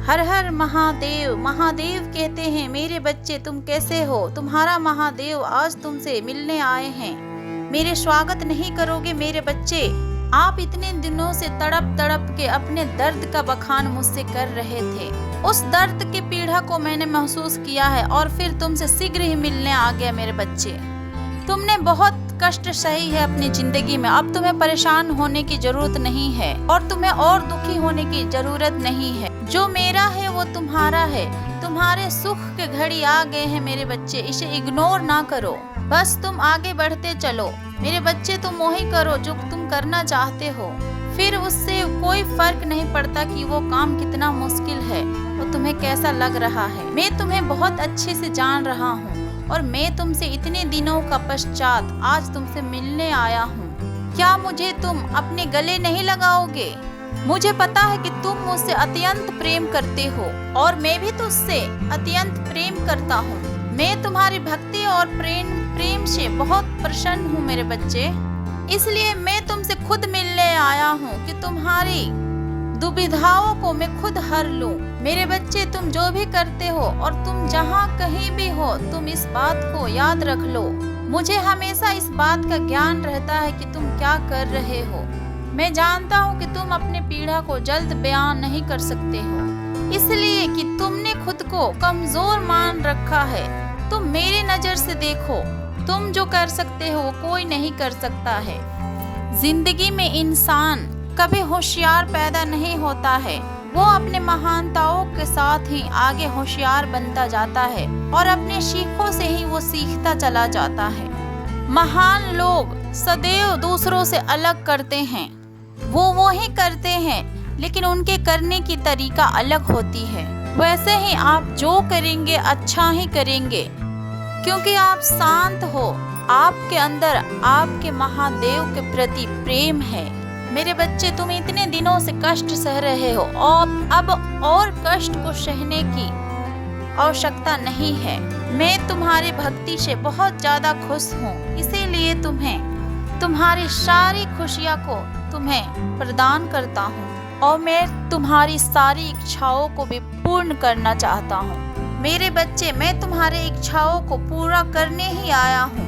हर हर महादेव। महादेव कहते हैं मेरे बच्चे तुम कैसे हो, तुम्हारा महादेव आज तुमसे मिलने आए हैं। मेरे स्वागत नहीं करोगे मेरे बच्चे? आप इतने दिनों से तड़प तड़प के अपने दर्द का बखान मुझसे कर रहे थे। उस दर्द की पीड़ा को मैंने महसूस किया है और फिर तुमसे शीघ्र ही मिलने आ गया मेरे बच्चे। तुमने बहुत कष्ट सही है अपनी जिंदगी में, अब तुम्हें परेशान होने की जरूरत नहीं है और तुम्हें और दुखी होने की जरूरत नहीं है। जो मेरा है वो तुम्हारा है। तुम्हारे सुख के घड़ी आ गए हैं मेरे बच्चे, इसे इग्नोर ना करो, बस तुम आगे बढ़ते चलो मेरे बच्चे। तुम वही करो जो तुम करना चाहते हो, फिर उससे कोई फर्क नहीं पड़ता कि वो काम कितना मुश्किल है, वो तुम्हें कैसा लग रहा है। मैं तुम्हें बहुत अच्छे से जान रहा हूँ और मैं तुमसे इतने दिनों का पश्चात आज तुमसे मिलने आया हूँ। क्या मुझे तुम अपने गले नहीं लगाओगे? मुझे पता है कि तुम मुझसे अत्यंत प्रेम करते हो और मैं भी तुझसे अत्यंत प्रेम करता हूँ। मैं तुम्हारी भक्ति और प्रेम से बहुत प्रसन्न हूँ मेरे बच्चे, इसलिए मैं तुमसे खुद मिलने आया हूँ कि तुम्हारी दुविधाओं को मैं खुद हर लूं। मेरे बच्चे तुम जो भी करते हो और तुम जहाँ कहीं भी हो, तुम इस बात को याद रख लो, मुझे हमेशा इस बात का ज्ञान रहता है कि तुम क्या कर रहे हो। मैं जानता हूँ कि तुम अपने पीड़ा को जल्द बयान नहीं कर सकते हो, इसलिए कि तुमने खुद को कमजोर मान रखा है। तुम मेरी नजर से देखो, तुम जो कर सकते हो वो कोई नहीं कर सकता है। जिंदगी में इंसान कभी होशियार पैदा नहीं होता है, वो अपने महानताओं के साथ ही आगे होशियार बनता जाता है और अपने सीखों से ही वो सीखता चला जाता है। महान लोग सदैव दूसरों से अलग करते हैं, वो ही करते हैं लेकिन उनके करने की तरीका अलग होती है। वैसे ही आप जो करेंगे अच्छा ही करेंगे, क्योंकि आप शांत हो, आपके अंदर आपके महादेव के प्रति प्रेम है। मेरे बच्चे तुम इतने दिनों से कष्ट सह रहे हो और अब और कष्ट को सहने की आवश्यकता नहीं है। मैं तुम्हारी भक्ति से बहुत ज्यादा खुश हूँ, इसीलिए तुम्हारी सारी खुशियाँ को तुम्हें प्रदान करता हूँ और मैं तुम्हारी सारी इच्छाओं को भी पूर्ण करना चाहता हूँ। मेरे बच्चे मैं तुम्हारी इच्छाओं को पूरा करने ही आया हूँ,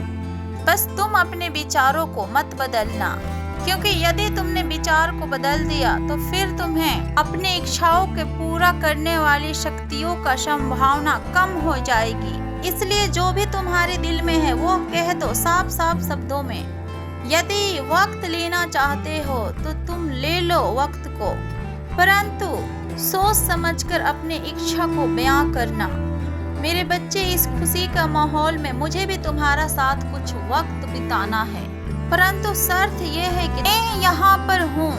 बस तुम अपने विचारों को मत बदलना, क्योंकि यदि तुमने विचार को बदल दिया तो फिर तुम्हें अपने इच्छाओं के पूरा करने वाली शक्तियों का संभावना कम हो जाएगी। इसलिए जो भी तुम्हारे दिल में है वो कह दो साफ साफ शब्दों में। यदि वक्त लेना चाहते हो तो तुम ले लो वक्त को, परंतु सोच समझकर अपने इच्छा को बयां करना। मेरे बच्चे इस खुशी का माहौल में मुझे भी तुम्हारा साथ कुछ वक्त बिताना है, परंतु शर्त यह है कि मैं यहाँ पर हूँ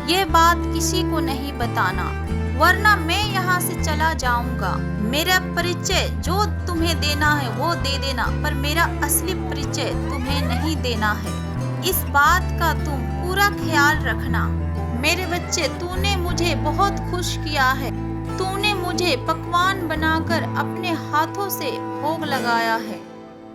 ये बात किसी को नहीं बताना, वरना मैं यहाँ से चला जाऊंगा। मेरा परिचय जो तुम्हें देना है वो दे देना, पर मेरा असली परिचय तुम्हें नहीं देना है। इस बात का तुम पूरा ख्याल रखना। मेरे बच्चे तूने मुझे बहुत खुश किया है, तूने मुझे पकवान बनाकर अपने हाथों से भोग लगाया है,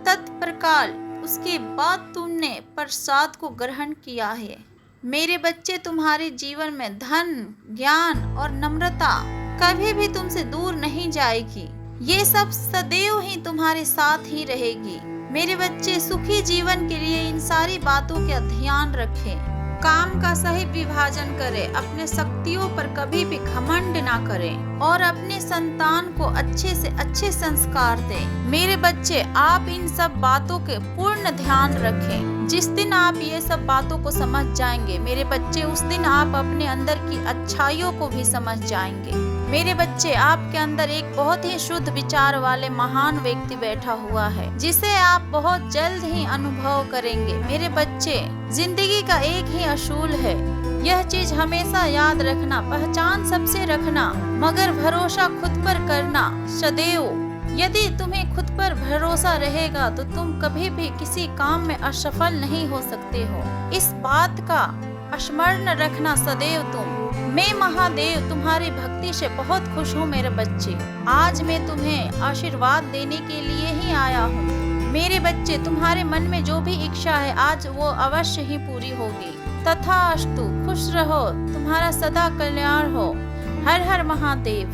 तत्प्रकाल उसके बाद तुमने प्रसाद को ग्रहण किया है। मेरे बच्चे तुम्हारे जीवन में धन, ज्ञान और नम्रता कभी भी तुमसे दूर नहीं जाएगी, ये सब सदैव ही तुम्हारे साथ ही रहेगी। मेरे बच्चे सुखी जीवन के लिए इन सारी बातों का ध्यान रखें, काम का सही विभाजन करें, अपने शक्तियों पर कभी भी घमंड ना करें और अपने संतान को अच्छे से अच्छे संस्कार दें। मेरे बच्चे आप इन सब बातों के पूर्ण ध्यान रखें। जिस दिन आप ये सब बातों को समझ जाएंगे मेरे बच्चे, उस दिन आप अपने अंदर की अच्छाइयों को भी समझ जाएंगे। मेरे बच्चे आपके अंदर एक बहुत ही शुद्ध विचार वाले महान व्यक्ति बैठा हुआ है, जिसे आप बहुत जल्द ही अनुभव करेंगे। मेरे बच्चे जिंदगी का एक ही असूल है, यह चीज हमेशा याद रखना, पहचान सबसे रखना मगर भरोसा खुद पर करना सदैव। यदि तुम्हें खुद पर भरोसा रहेगा तो तुम कभी भी किसी काम में असफल नहीं हो सकते हो। इस बात का स्मरण रखना सदैव तुम। मैं महादेव तुम्हारी भक्ति से बहुत खुश हूँ मेरे बच्चे। आज मैं तुम्हें आशीर्वाद देने के लिए ही आया हूँ। मेरे बच्चे तुम्हारे मन में जो भी इच्छा है आज वो अवश्य ही पूरी होगी। तथास्तु। खुश रहो, तुम्हारा सदा कल्याण हो। हर हर महादेव।